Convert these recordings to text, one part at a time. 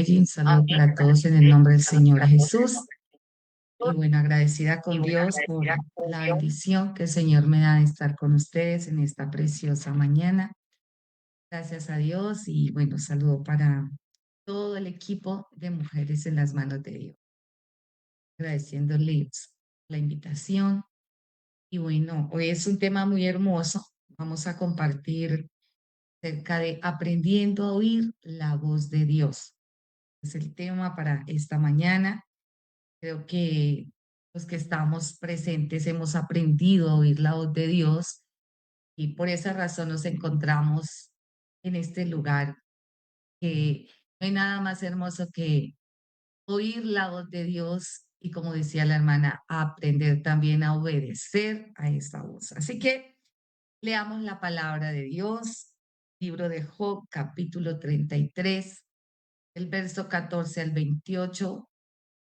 Mary, un saludo para todos en el nombre del Señor Jesús. Y bueno, agradecida con Dios por la bendición que el Señor me da de estar con ustedes en esta preciosa mañana. Gracias a Dios y bueno, saludo para todo el equipo de Mujeres en las Manos de Dios. Agradeciéndoles la invitación. Y bueno, hoy es un tema muy hermoso. Vamos a compartir acerca de aprendiendo a oír la voz de Dios. Es el tema para esta mañana. Creo que los que estamos presentes hemos aprendido a oír la voz de Dios y por esa razón nos encontramos en este lugar que no hay nada más hermoso que oír la voz de Dios y como decía la hermana, aprender también a obedecer a esa voz. Así que leamos la palabra de Dios, libro de Job, capítulo 33, el verso 14 al 28.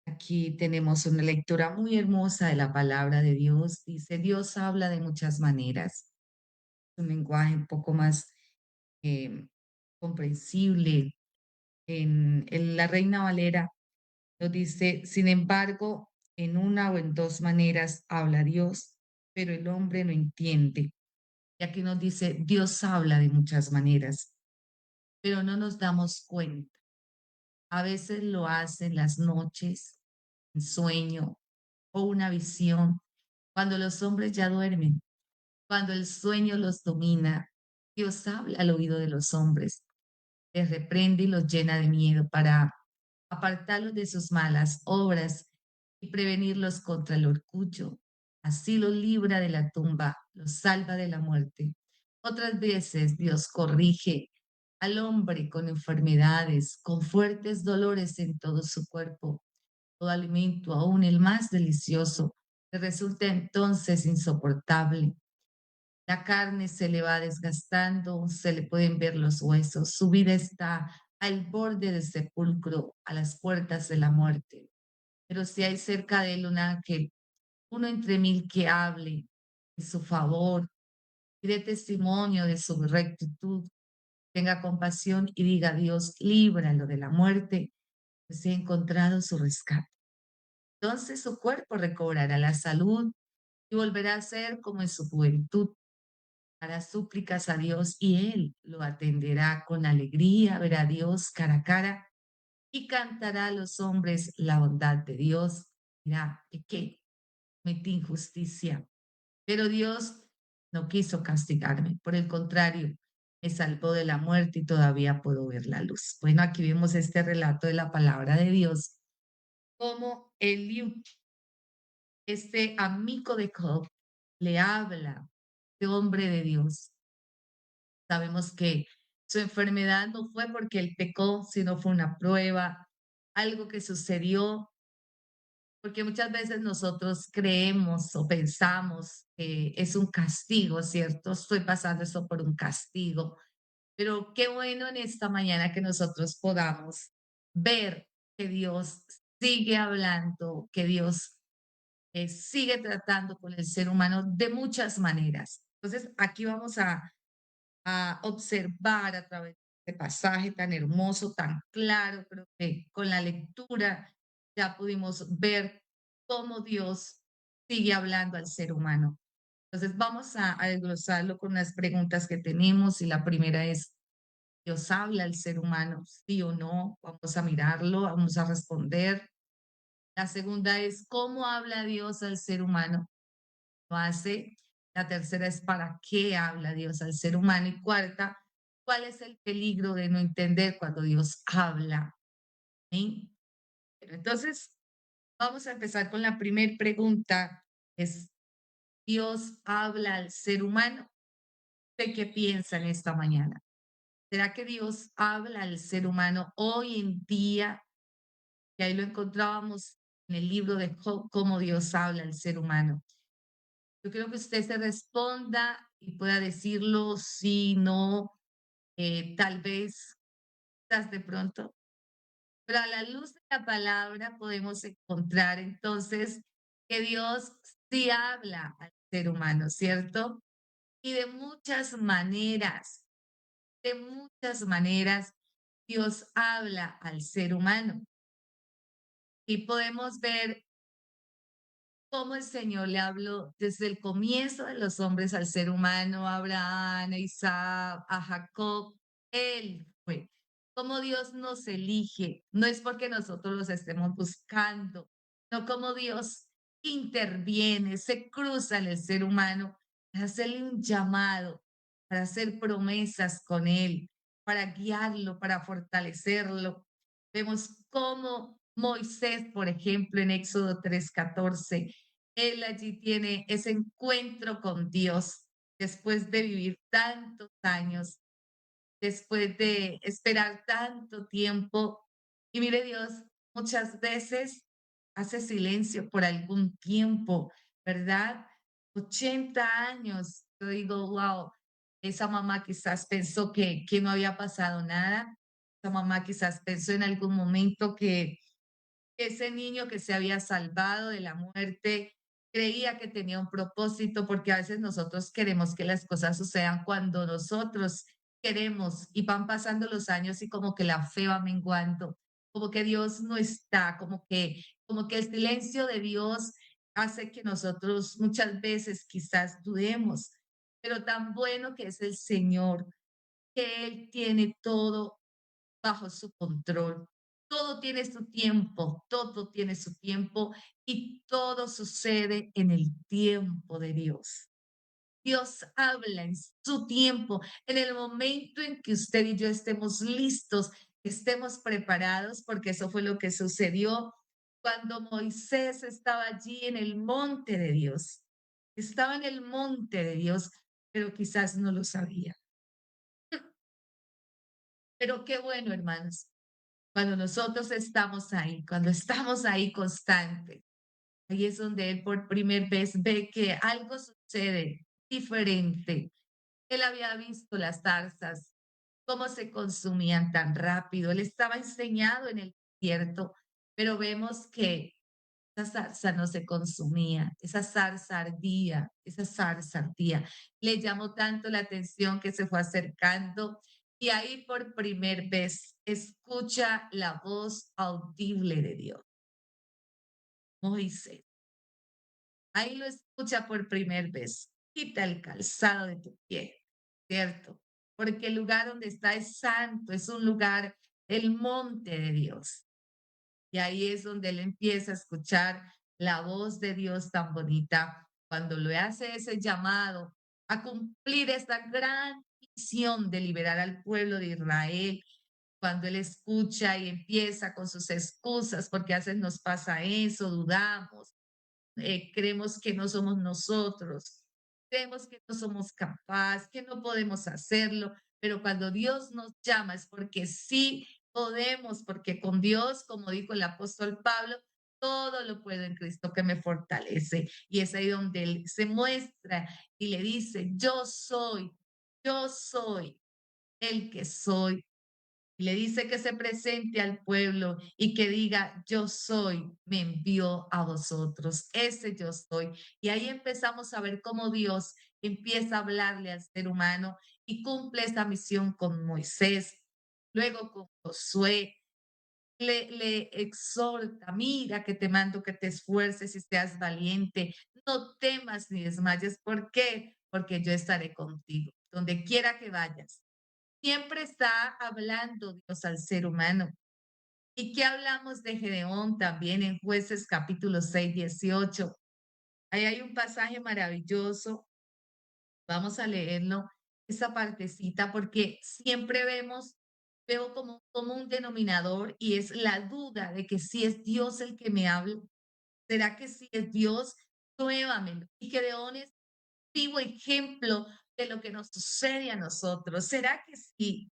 Aquí tenemos una lectura muy hermosa de la palabra de Dios. Dice, Dios habla de muchas maneras. Un lenguaje un poco más eh, comprensible. En la Reina Valera nos dice, sin embargo, en una o en dos maneras habla Dios, pero el hombre no entiende. Y aquí nos dice, Dios habla de muchas maneras, pero no nos damos cuenta. A veces lo hace en las noches, en sueño o una visión, cuando los hombres ya duermen, cuando el sueño los domina. Dios habla al oído de los hombres, les reprende y los llena de miedo para apartarlos de sus malas obras y prevenirlos contra el orgullo. Así los libra de la tumba, los salva de la muerte. Otras veces Dios corrige al hombre con enfermedades, con fuertes dolores en todo su cuerpo. Todo alimento, aún el más delicioso, le resulta entonces insoportable. La carne se le va desgastando, se le pueden ver los huesos, su vida está al borde del sepulcro, a las puertas de la muerte. Pero si hay cerca de él un ángel, uno entre mil que hable en su favor y dé testimonio de su rectitud, tenga compasión y diga a Dios, líbralo de la muerte, pues he encontrado su rescate. Entonces su cuerpo recobrará la salud y volverá a ser como en su juventud. Hará súplicas a Dios y Él lo atenderá con alegría, verá a Dios cara a cara y cantará a los hombres la bondad de Dios. Mira, que cometí injusticia, pero Dios no quiso castigarme, por el contrario, me salvó de la muerte y todavía puedo ver la luz. Bueno, aquí vemos este relato de la palabra de Dios, como Eliú, este amigo de Job, le habla de hombre de Dios. Sabemos que su enfermedad no fue porque él pecó, sino fue una prueba, algo que sucedió, porque muchas veces nosotros creemos o pensamos que es un castigo, ¿cierto? Estoy pasando eso por un castigo, pero qué bueno en esta mañana que nosotros podamos ver que Dios sigue hablando, que Dios sigue tratando con el ser humano de muchas maneras. Entonces, aquí vamos a observar a través de este pasaje tan hermoso, tan claro. Creo que con la lectura ya pudimos ver cómo Dios sigue hablando al ser humano. Entonces vamos a desglosarlo con unas preguntas que tenemos y la primera es, ¿Dios habla al ser humano? ¿Sí o no? Vamos a mirarlo, vamos a responder. La segunda es, ¿cómo habla Dios al ser humano? Lo hace. La tercera es para qué habla Dios al ser humano. Y cuarta, ¿cuál es el peligro de no entender cuando Dios habla? ¿Sí? Pero entonces, vamos a empezar con la primera pregunta. Es, ¿Dios habla al ser humano? ¿De qué piensa en esta mañana? ¿Será que Dios habla al ser humano hoy en día? Y ahí lo encontrábamos en el libro de Job, cómo Dios habla al ser humano. Yo creo que usted se responda y pueda decirlo sí, no, tal vez, quizás de pronto. Pero a la luz de la palabra podemos encontrar entonces que Dios sí habla al ser humano, ¿cierto? Y de muchas maneras, de muchas maneras. Dios habla al ser humano y podemos ver cómo el Señor le habló desde el comienzo de los hombres al ser humano, a Abraham, a Isaac, a Jacob. Él fue. Cómo Dios nos elige. No es porque nosotros los estemos buscando, no como Dios interviene, se cruza en el ser humano para hacerle un llamado, para hacer promesas con él, para guiarlo, para fortalecerlo. Vemos cómo Moisés, por ejemplo, en Éxodo 3:14, él allí tiene ese encuentro con Dios después de vivir tantos años, después de esperar tanto tiempo. Y mire, Dios muchas veces hace silencio por algún tiempo, ¿verdad? 80 años. Yo digo, wow, esa mamá quizás pensó que no había pasado nada. Esa mamá quizás pensó en algún momento que ese niño que se había salvado de la muerte creía que tenía un propósito, porque a veces nosotros queremos que las cosas sucedan cuando nosotros queremos y van pasando los años y como que la fe va menguando, como que Dios no está, como que el silencio de Dios hace que nosotros muchas veces quizás dudemos, pero tan bueno que es el Señor, que Él tiene todo bajo su control. Todo tiene su tiempo, todo tiene su tiempo y todo sucede en el tiempo de Dios. Dios habla en su tiempo, en el momento en que usted y yo estemos listos, estemos preparados, porque eso fue lo que sucedió cuando Moisés estaba allí en el monte de Dios. Estaba en el monte de Dios, pero quizás no lo sabía. Pero qué bueno, hermanos, cuando nosotros estamos ahí, cuando estamos ahí constante, ahí es donde él por primera vez ve que algo sucede diferente. Él había visto las zarzas, cómo se consumían tan rápido. Él estaba enseñado en el desierto, pero vemos que esa zarza no se consumía, esa zarza ardía. Le llamó tanto la atención que se fue acercando y ahí por primera vez escucha la voz audible de Dios. Moisés, ahí lo escucha por primera vez. Quita el calzado de tu pie, ¿cierto? Porque el lugar donde está es santo, es un lugar, el monte de Dios. Y ahí es donde él empieza a escuchar la voz de Dios tan bonita, cuando le hace ese llamado a cumplir esta gran misión de liberar al pueblo de Israel, cuando él escucha y empieza con sus excusas, porque a veces nos pasa eso, dudamos, creemos que no somos nosotros, creemos que no somos capaces, que no podemos hacerlo, pero cuando Dios nos llama es porque sí podemos, porque con Dios, como dijo el apóstol Pablo, todo lo puedo en Cristo que me fortalece. Y es ahí donde Él se muestra y le dice, yo soy el que soy, y le dice que se presente al pueblo y que diga, yo soy, me envió a vosotros, ese yo soy. Y ahí empezamos a ver cómo Dios empieza a hablarle al ser humano y cumple esa misión con Moisés, luego con Josué. Le exhorta, mira que te mando que te esfuerces y seas valiente, no temas ni desmayes. ¿Por qué? Porque yo estaré contigo, donde quiera que vayas. Siempre está hablando Dios al ser humano. ¿Y qué hablamos de Gedeón también en Jueces capítulo 6:18? Ahí hay un pasaje maravilloso. Vamos a leerlo, esa partecita, porque siempre veo como un denominador y es la duda de que si es Dios el que me habla. ¿Será que si es Dios? Pruébamelo. Y Gedeón es vivo ejemplo de lo que nos sucede a nosotros. ¿Será que sí?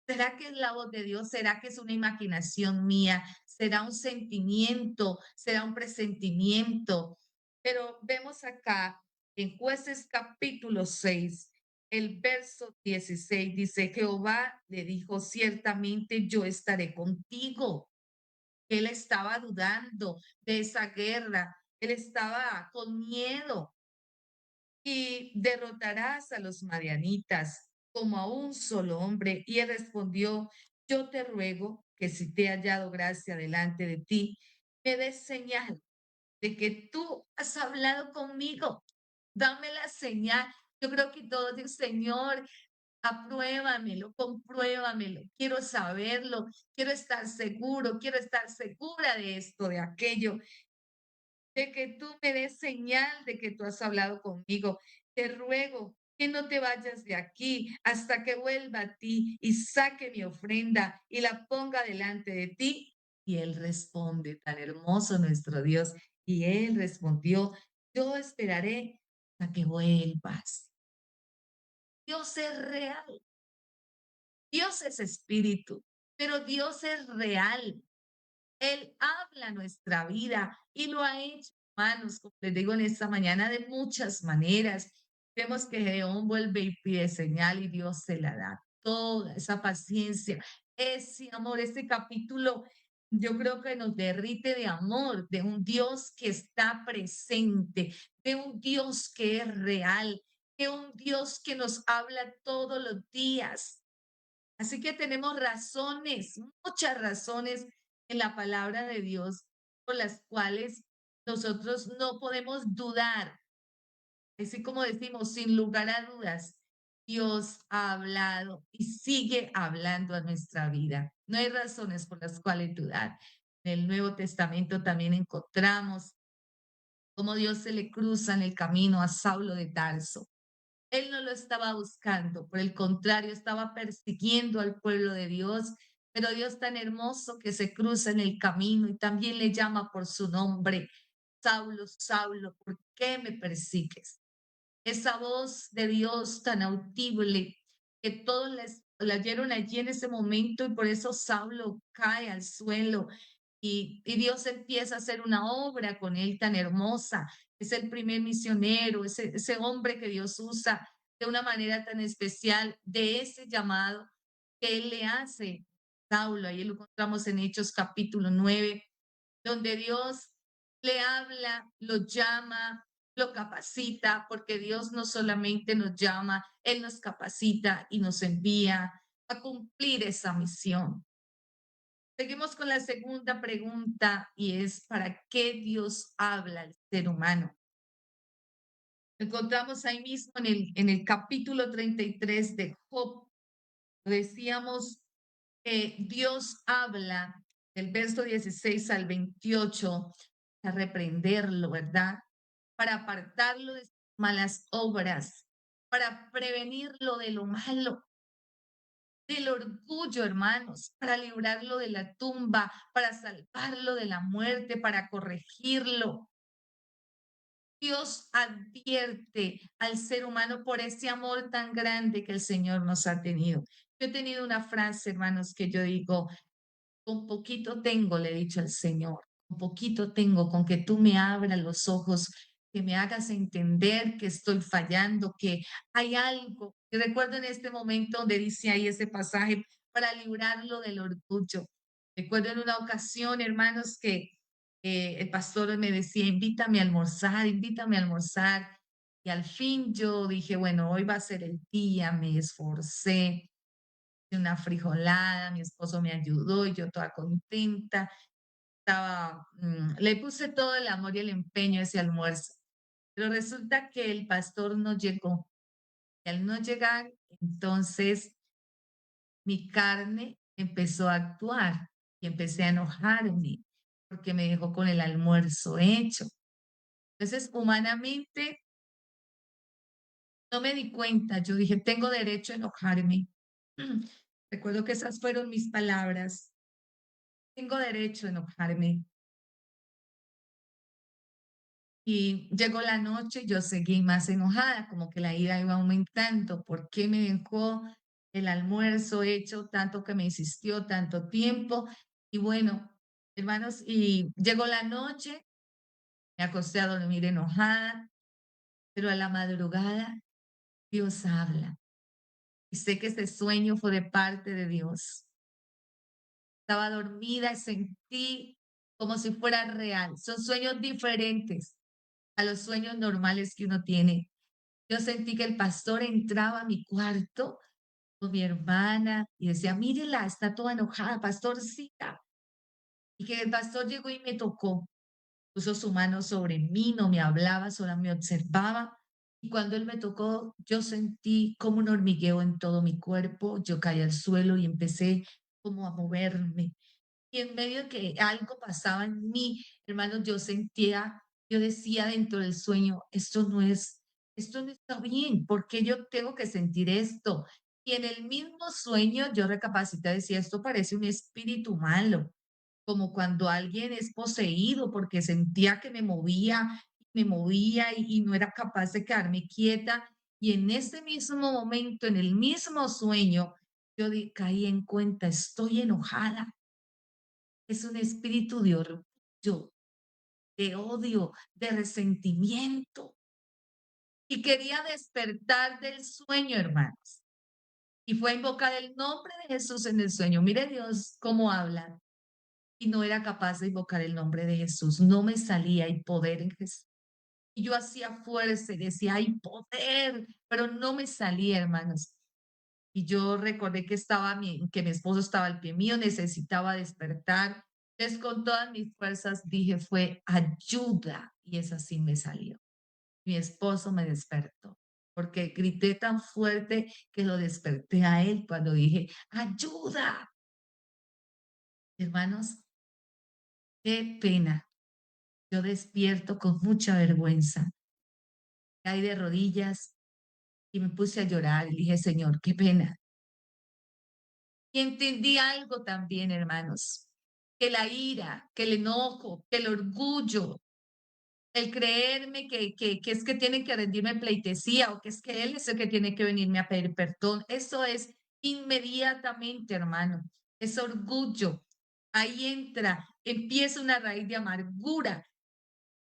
¿Será que es la voz de Dios? ¿Será que es una imaginación mía? ¿Será un sentimiento? ¿Será un presentimiento? Pero vemos acá en Jueces capítulo 6, el verso 16 dice, Jehová le dijo, ciertamente yo estaré contigo. Él estaba dudando de esa guerra, él estaba con miedo, y derrotarás a los madianitas como a un solo hombre. Y él respondió, yo te ruego que si te he hallado gracia delante de ti, me des señal de que tú has hablado conmigo. Dame la señal. Yo creo que todos dicen, Señor, apruébamelo, compruébamelo. Quiero saberlo, quiero estar seguro, quiero estar segura de esto, de aquello, de que tú me des señal de que tú has hablado conmigo. Te ruego que no te vayas de aquí hasta que vuelva a ti y saque mi ofrenda y la ponga delante de ti. Y él responde, tan hermoso nuestro Dios. Y él respondió, yo esperaré hasta que vuelvas. Dios es real, Dios es espíritu, pero Dios es real. Él habla nuestra vida y lo ha hecho, hermanos, como les digo en esta mañana, de muchas maneras. Vemos que Gedeón vuelve y pide señal y Dios se la da. Toda esa paciencia, ese amor, este capítulo, yo creo que nos derrite de amor, de un Dios que está presente, de un Dios que es real, de un Dios que nos habla todos los días. Así que tenemos razones, muchas razones en la palabra de Dios por las cuales nosotros no podemos dudar. Así como decimos, sin lugar a dudas, Dios ha hablado y sigue hablando a nuestra vida. No hay razones por las cuales dudar. En el Nuevo Testamento también encontramos cómo Dios se le cruza en el camino a Saulo de Tarso. Él no lo estaba buscando, por el contrario, estaba persiguiendo al pueblo de Dios, pero Dios tan hermoso que se cruza en el camino y también le llama por su nombre, Saulo, Saulo, ¿por qué me persigues? Esa voz de Dios tan audible que todos la oyeron allí en ese momento y por eso Saulo cae al suelo y Dios empieza a hacer una obra con él tan hermosa. Es el primer misionero, ese hombre que Dios usa de una manera tan especial, de ese llamado que él le hace a Saulo. Ahí lo encontramos en Hechos capítulo 9 donde Dios le habla, lo llama, lo capacita, porque Dios no solamente nos llama, Él nos capacita y nos envía a cumplir esa misión. Seguimos con la segunda pregunta y es, ¿para qué Dios habla al ser humano? Encontramos ahí mismo en el capítulo 33 de Job, decíamos que Dios habla del verso 16 al 28 a reprenderlo, ¿verdad? Para apartarlo de sus malas obras, para prevenirlo de lo malo, del orgullo, hermanos, para librarlo de la tumba, para salvarlo de la muerte, para corregirlo. Dios advierte al ser humano por ese amor tan grande que el Señor nos ha tenido. Yo he tenido una frase, hermanos, que yo digo, con poquito tengo, le he dicho al Señor, con poquito tengo, con que tú me abras los ojos, que me hagas entender que estoy fallando, que hay algo. Y recuerdo en este momento donde dice ahí ese pasaje, para librarlo del orgullo. Recuerdo en una ocasión, hermanos, que el pastor me decía, invítame a almorzar, invítame a almorzar. Y al fin yo dije, bueno, hoy va a ser el día, me esforcé, una frijolada, mi esposo me ayudó y yo toda contenta. Le puse todo el amor y el empeño a ese almuerzo, pero resulta que el pastor no llegó. Y al no llegar, entonces mi carne empezó a actuar y empecé a enojarme porque me dejó con el almuerzo hecho. Entonces, humanamente, no me di cuenta. Yo dije, tengo derecho a enojarme. Recuerdo que esas fueron mis palabras. Tengo derecho a enojarme. Y llegó la noche, yo seguí más enojada, como que la ira iba aumentando. ¿Por qué me dejó el almuerzo hecho tanto que me insistió tanto tiempo? Y bueno, hermanos, y llegó la noche, me acosté a dormir enojada, pero a la madrugada Dios habla. Y sé que ese sueño fue de parte de Dios. Estaba dormida y sentí como si fuera real. Son sueños diferentes a los sueños normales que uno tiene. Yo sentí que el pastor entraba a mi cuarto con mi hermana y decía, mírela, está toda enojada, pastorcita. Y que el pastor llegó y me tocó, puso su mano sobre mí, no me hablaba, solo me observaba. Y cuando él me tocó, yo sentí como un hormigueo en todo mi cuerpo. Yo caí al suelo y empecé como a moverme. Y en medio de que algo pasaba en mí, hermanos, yo sentía, yo decía dentro del sueño, esto no está bien, ¿por qué yo tengo que sentir esto? Y en el mismo sueño yo recapacité, decía, esto parece un espíritu malo, como cuando alguien es poseído porque sentía que me movía y no era capaz de quedarme quieta. Y en ese mismo momento, en el mismo sueño, caí en cuenta, estoy enojada. Es un espíritu de orgullo, de odio, de resentimiento. Y quería despertar del sueño, hermanos. Y fue a invocar el nombre de Jesús en el sueño. Mire Dios cómo habla. Y no era capaz de invocar el nombre de Jesús. No me salía, hay poder en Jesús. Y yo hacía fuerza y decía, hay poder, pero no me salía, hermanos. Y yo recordé que mi esposo estaba al pie mío, necesitaba despertar. Entonces, con todas mis fuerzas dije, fue ayuda. Y esa sí me salió. Mi esposo me despertó, porque grité tan fuerte que lo desperté a él cuando dije, ayuda. Hermanos, qué pena. Yo despierto con mucha vergüenza. Caí de rodillas y me puse a llorar y dije, Señor, qué pena. Y entendí algo también, hermanos, que la ira, que el enojo, que el orgullo, el creerme que es que tienen que rendirme pleitesía o que es que él es el que tiene que venirme a pedir perdón, eso es inmediatamente, hermano, es orgullo. Ahí entra, empieza una raíz de amargura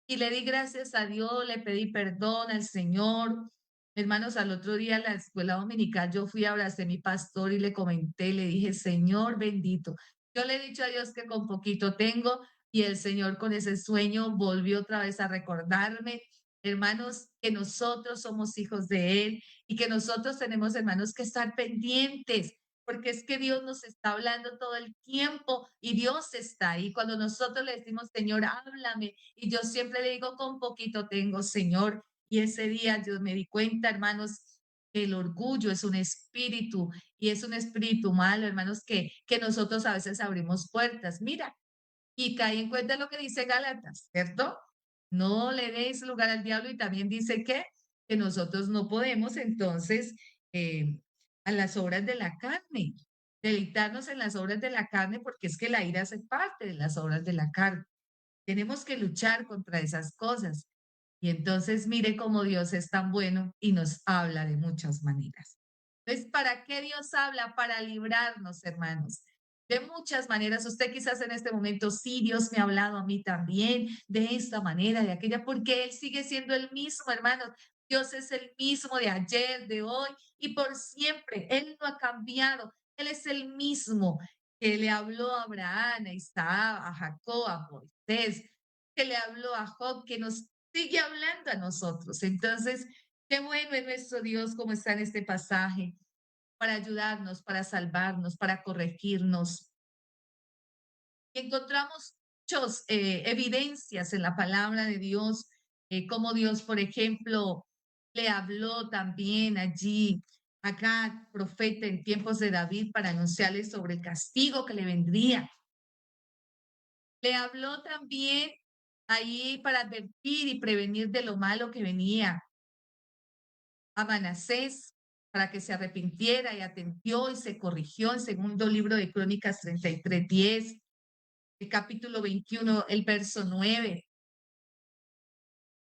y le di gracias a Dios, le pedí perdón al Señor. Hermanos, al otro día en la escuela dominical yo fui a abracé a mi pastor y le comenté, le dije, Señor bendito, yo le he dicho a Dios que con poquito tengo y el Señor con ese sueño volvió otra vez a recordarme, hermanos, que nosotros somos hijos de Él y que nosotros tenemos, hermanos, que estar pendientes, porque es que Dios nos está hablando todo el tiempo y Dios está ahí. Cuando nosotros le decimos, Señor, háblame, y yo siempre le digo, con poquito tengo, Señor. Y ese día yo me di cuenta, hermanos, que el orgullo es un espíritu y es un espíritu malo, hermanos, que nosotros a veces abrimos puertas. Mira, y caí en cuenta lo que dice Gálatas, ¿cierto? No le deis lugar al diablo y también dice que nosotros no podemos entonces eh, a las obras de la carne, deleitarnos en las obras de la carne porque es que la ira hace parte de las obras de la carne. Tenemos que luchar contra esas cosas. Y entonces mire cómo Dios es tan bueno y nos habla de muchas maneras. Entonces, ¿para qué Dios habla? Para librarnos, hermanos. De muchas maneras, usted quizás en este momento, sí, Dios me ha hablado a mí también de esta manera, de aquella, porque Él sigue siendo el mismo, hermanos. Dios es el mismo de ayer, de hoy y por siempre. Él no ha cambiado. Él es el mismo que le habló a Abraham, a Isaac, a Jacob, a Moisés, que le habló a Job, que nos sigue hablando a nosotros. Entonces, qué bueno es nuestro Dios como está en este pasaje, para ayudarnos, para salvarnos, para corregirnos. Encontramos muchas evidencias en la palabra de Dios, como Dios, por ejemplo, le habló también allí acá, profeta en tiempos de David, para anunciarle sobre el castigo que le vendría. Le habló también ahí para advertir y prevenir de lo malo que venía a Manasés, para que se arrepintiera y atendió y se corrigió en segundo libro de Crónicas 33:10, el capítulo 21, el verso 9.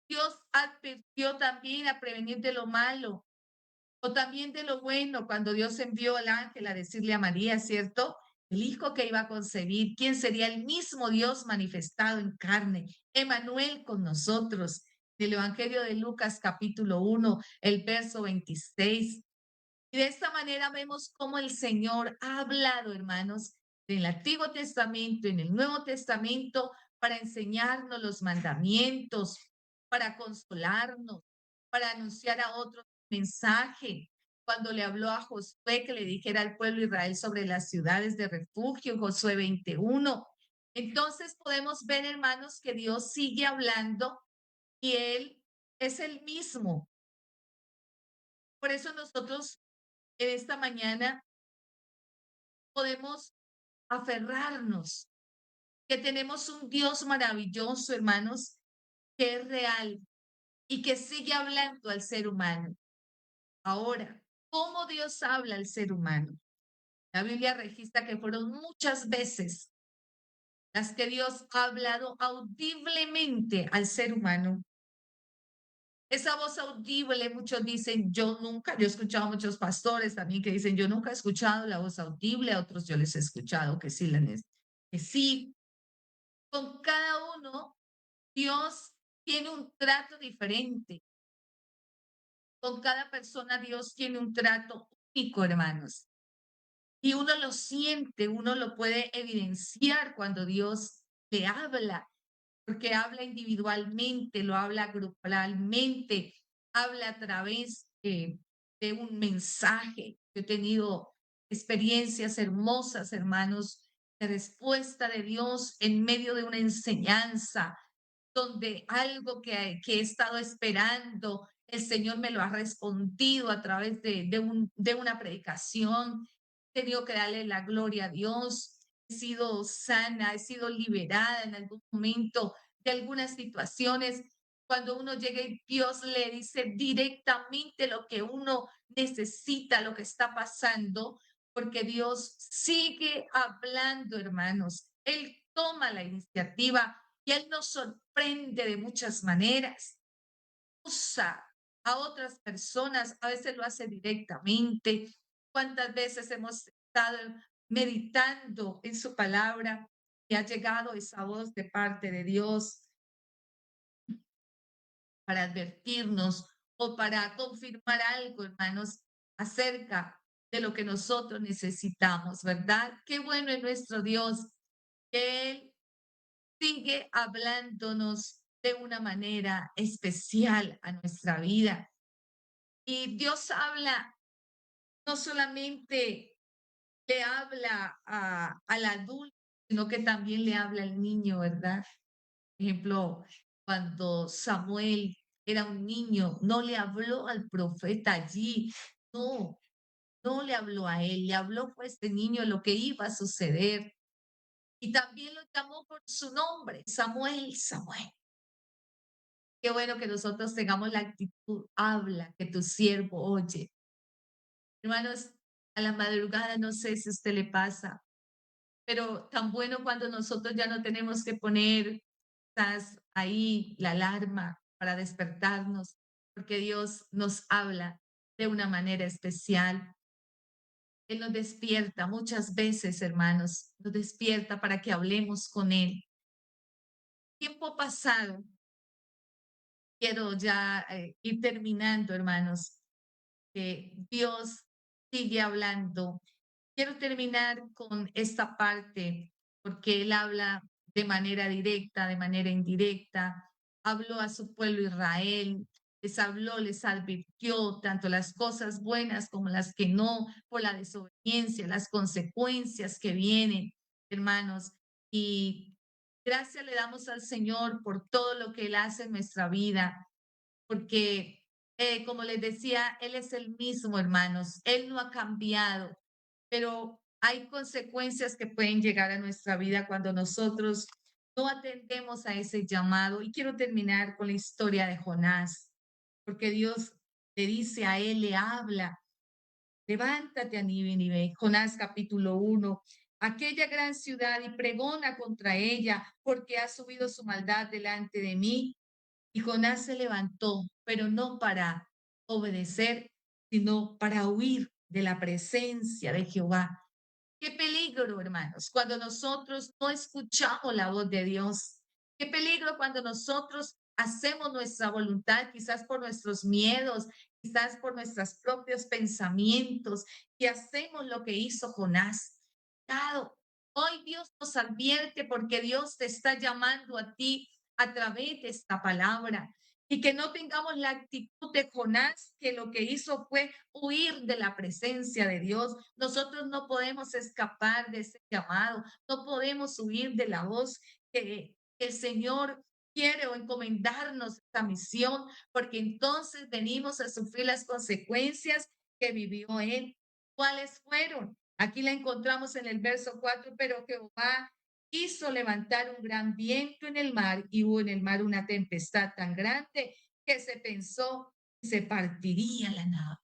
Dios advirtió también a prevenir de lo malo o también de lo bueno cuando Dios envió al ángel a decirle a María, ¿cierto? El hijo que iba a concebir, quién sería el mismo Dios manifestado en carne, Emanuel con nosotros. Del Evangelio de Lucas capítulo 1, el verso 26. Y de esta manera vemos cómo el Señor ha hablado, hermanos, del Antiguo Testamento, en el Nuevo Testamento, para enseñarnos los mandamientos, para consolarnos, para anunciar a otros mensaje. cuando le habló a Josué que le dijera al pueblo de Israel sobre las ciudades de refugio, Josué 21. Entonces podemos ver, hermanos, que Dios sigue hablando y Él es el mismo. Por eso nosotros en esta mañana podemos aferrarnos, que tenemos un Dios maravilloso, hermanos, que es real y que sigue hablando al ser humano. Ahora, ¿cómo Dios habla al ser humano? La Biblia registra que fueron muchas veces las que Dios ha hablado audiblemente al ser humano. Esa voz audible, muchos dicen, yo he escuchado a muchos pastores también que dicen, yo nunca he escuchado la voz audible, a otros yo les he escuchado que sí, que sí. Con cada uno, Dios tiene un trato diferente. Con cada persona, Dios tiene un trato único, hermanos. Y uno lo siente, uno lo puede evidenciar cuando Dios te habla, porque habla individualmente, lo habla grupalmente, habla a través de un mensaje. Yo he tenido experiencias hermosas, hermanos, de respuesta de Dios en medio de una enseñanza, donde algo que he estado esperando, el Señor me lo ha respondido a través de una predicación. He tenido que darle la gloria a Dios. He sido sana, he sido liberada en algún momento de algunas situaciones. Cuando uno llega y Dios le dice directamente lo que uno necesita, lo que está pasando, porque Dios sigue hablando, hermanos. Él toma la iniciativa y Él nos sorprende de muchas maneras. Usa a otras personas, a veces lo hace directamente. ¿Cuántas veces hemos estado meditando en su palabra y ha llegado esa voz de parte de Dios para advertirnos o para confirmar algo, hermanos, acerca de lo que nosotros necesitamos, ¿verdad? Qué bueno es nuestro Dios, que Él sigue hablándonos de una manera especial a nuestra vida. Y Dios habla, no solamente le habla al adulto, sino que también le habla al niño, ¿verdad? Por ejemplo, cuando Samuel era un niño, no le habló al profeta allí, no, no le habló a él, le habló fue este niño lo que iba a suceder. Y también lo llamó por su nombre, Samuel, Samuel. Qué bueno que nosotros tengamos la actitud, habla, que tu siervo oye. Hermanos, a la madrugada no sé si a usted le pasa, pero tan bueno cuando nosotros ya no tenemos que poner quizás ahí la alarma para despertarnos, porque Dios nos habla de una manera especial. Él nos despierta muchas veces, hermanos, nos despierta para que hablemos con Él. Tiempo pasado, quiero ya ir terminando, hermanos, que Dios sigue hablando. Quiero terminar con esta parte porque Él habla de manera directa, de manera indirecta. Habló a su pueblo Israel, les habló, les advirtió tanto las cosas buenas como las que no, por la desobediencia, las consecuencias que vienen, hermanos. Y gracias le damos al Señor por todo lo que Él hace en nuestra vida porque, como les decía, Él es el mismo, hermanos, Él no ha cambiado, pero hay consecuencias que pueden llegar a nuestra vida cuando nosotros no atendemos a ese llamado. Y quiero terminar con la historia de Jonás, porque Dios le dice a él, le habla, levántate a Nínive, Jonás capítulo 1, aquella gran ciudad y pregona contra ella, porque ha subido su maldad delante de mí. Y Jonás se levantó, pero no para obedecer, sino para huir de la presencia de Jehová. Qué peligro, hermanos, cuando nosotros no escuchamos la voz de Dios. Qué peligro cuando nosotros hacemos nuestra voluntad, quizás por nuestros miedos, quizás por nuestros propios pensamientos, y hacemos lo que hizo Jonás. Claro, hoy Dios nos advierte porque Dios te está llamando a ti a través de esta palabra. y que no tengamos la actitud de Jonás, que lo que hizo fue huir de la presencia de Dios. Nosotros no podemos escapar de ese llamado, no podemos huir de la voz que el Señor quiere o encomendarnos esta misión, porque entonces venimos a sufrir las consecuencias que vivió él. ¿Cuáles fueron? Aquí la encontramos en el verso 4, pero Jehová hizo levantar un gran viento en el mar y hubo en el mar una tempestad tan grande que se pensó que se partiría la nave.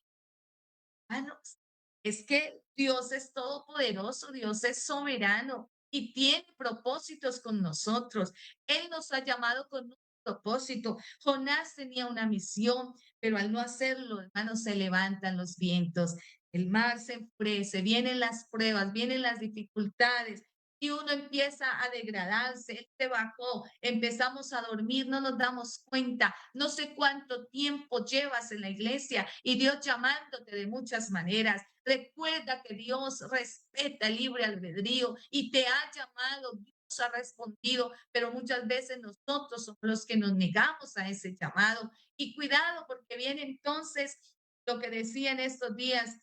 Hermanos, es que Dios es todopoderoso, Dios es soberano y tiene propósitos con nosotros. Él nos ha llamado con un propósito. Jonás tenía una misión, pero al no hacerlo, hermanos, se levantan los vientos, el mar se enfurece, vienen las pruebas, vienen las dificultades. Y uno empieza a degradarse, él se bajó, empezamos a dormir, no nos damos cuenta, no sé cuánto tiempo llevas en la iglesia y Dios llamándote de muchas maneras. Recuerda que Dios respeta el libre albedrío y te ha llamado, Dios ha respondido, pero muchas veces nosotros somos los que nos negamos a ese llamado. Y cuidado porque viene entonces lo que decía en estos días.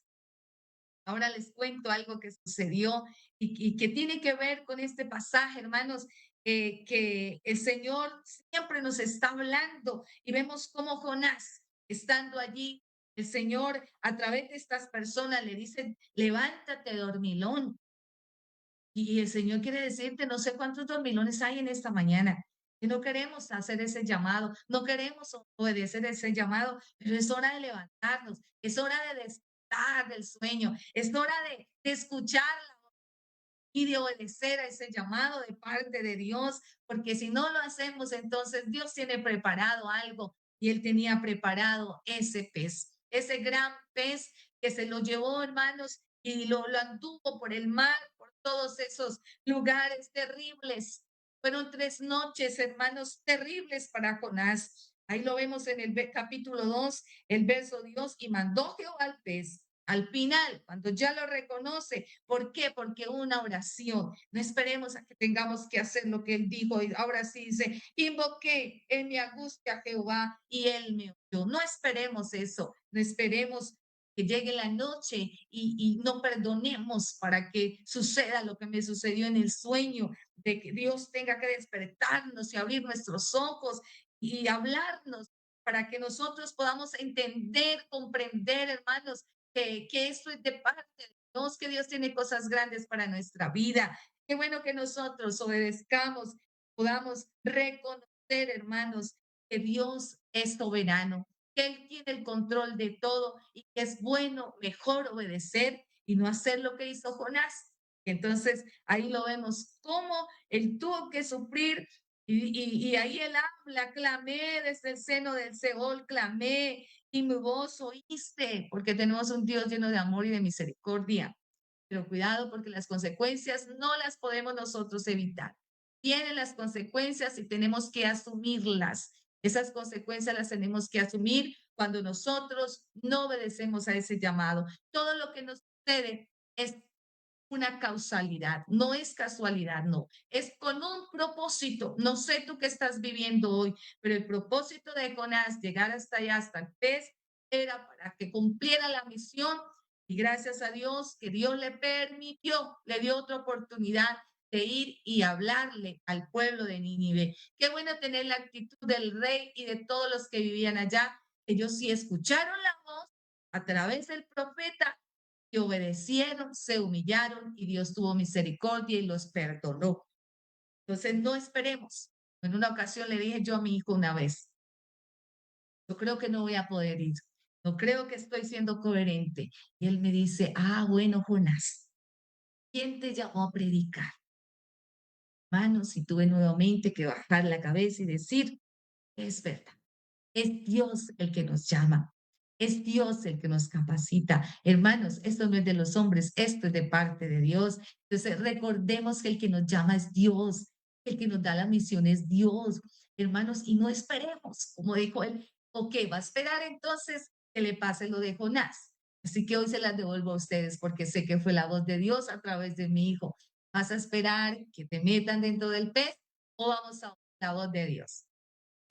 Ahora les cuento algo que sucedió y que tiene que ver con este pasaje, hermanos, que el Señor siempre nos está hablando y vemos cómo Jonás, estando allí, el Señor a través de estas personas le dice, levántate, dormilón. Y el Señor quiere decirte, no sé cuántos dormilones hay en esta mañana, que no queremos hacer ese llamado, no queremos obedecer ese llamado, pero es hora de levantarnos, es hora de despertar del sueño, es hora de escuchar y de obedecer a ese llamado de parte de Dios, porque si no lo hacemos, entonces Dios tiene preparado algo y Él tenía preparado ese pez, ese gran pez que se lo llevó, hermanos, y lo anduvo por el mar, por todos esos lugares terribles. Fueron 3 noches, hermanos, terribles para Jonás. Ahí lo vemos en el capítulo 2, el verso Dios, y mandó Jehová al pez al final, cuando ya lo reconoce. ¿Por qué? Porque una oración. No esperemos a que tengamos que hacer lo que él dijo. Y ahora sí dice, invoqué en mi angustia a Jehová y él me oyó. No esperemos eso. No esperemos que llegue la noche y no perdonemos para que suceda lo que me sucedió en el sueño, de que Dios tenga que despertarnos y abrir nuestros ojos y hablarnos para que nosotros podamos entender, comprender, hermanos, que esto es de parte de Dios, que Dios tiene cosas grandes para nuestra vida. Qué bueno que nosotros obedezcamos, podamos reconocer, hermanos, que Dios es soberano, que Él tiene el control de todo y que es bueno, mejor obedecer y no hacer lo que hizo Jonás. Entonces, ahí lo vemos, cómo Él tuvo que sufrir y ahí Él habla, clamé desde el seno del Seol, clamé, y mi voz oíste, porque tenemos un Dios lleno de amor y de misericordia. Pero cuidado porque las consecuencias no las podemos nosotros evitar. Tienen las consecuencias y tenemos que asumirlas. Esas consecuencias las tenemos que asumir cuando nosotros no obedecemos a ese llamado. Todo lo que nos sucede es una causalidad, no es casualidad, no, es con un propósito. No sé tú qué estás viviendo hoy, pero el propósito de Jonás llegar hasta allá, hasta el pez, era para que cumpliera la misión y gracias a Dios que Dios le permitió, le dio otra oportunidad de ir y hablarle al pueblo de Nínive. Qué bueno tener la actitud del rey y de todos los que vivían allá. Ellos sí escucharon la voz a través del profeta que obedecieron, se humillaron y Dios tuvo misericordia y los perdonó. Entonces no esperemos. En una ocasión le dije yo a mi hijo una vez, yo creo que no voy a poder ir, no creo que estoy siendo coherente. Y él me dice, ah, bueno, Jonás, ¿quién te llamó a predicar? Hermanos, y tuve nuevamente que bajar la cabeza y decir, es verdad. Es Dios el que nos llama. Es Dios el que nos capacita. Hermanos, esto no es de los hombres, esto es de parte de Dios. Entonces, recordemos que el que nos llama es Dios, el que nos da la misión es Dios. Hermanos, y no esperemos, como dijo él, ok, va a esperar entonces que le pase lo de Jonás. Así que hoy se las devuelvo a ustedes porque sé que fue la voz de Dios a través de mi hijo. ¿Vas a esperar que te metan dentro del pez o vamos a oír la voz de Dios?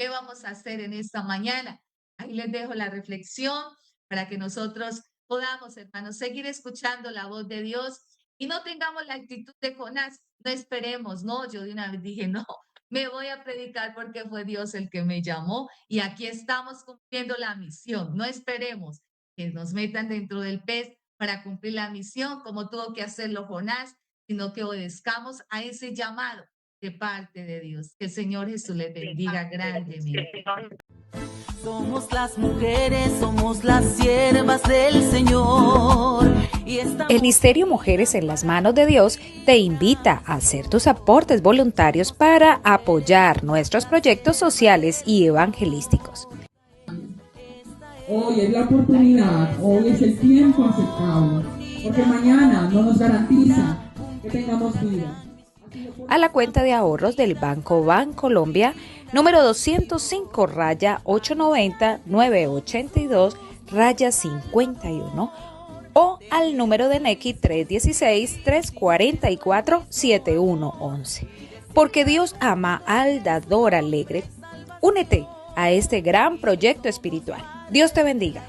¿Qué vamos a hacer en esta mañana? Ahí les dejo la reflexión para que nosotros podamos, hermanos, seguir escuchando la voz de Dios y no tengamos la actitud de Jonás. No esperemos, no, yo de una vez dije, no, me voy a predicar porque fue Dios el que me llamó y aquí estamos cumpliendo la misión. No esperemos que nos metan dentro del pez para cumplir la misión como tuvo que hacerlo Jonás, sino que obedezcamos a ese llamado de parte de Dios. Que el Señor Jesús les bendiga grandemente. Somos las mujeres, somos las siervas del Señor. El Ministerio Mujeres en las Manos de Dios te invita a hacer tus aportes voluntarios para apoyar nuestros proyectos sociales y evangelísticos. Hoy es la oportunidad, hoy es el tiempo aceptable, porque mañana no nos garantiza que tengamos vida. A la cuenta de ahorros del Banco Bancolombia, número 205-890-982-51, o al número de Nequi 316-344-7111. Porque Dios ama al dador alegre. Únete a este gran proyecto espiritual. Dios te bendiga.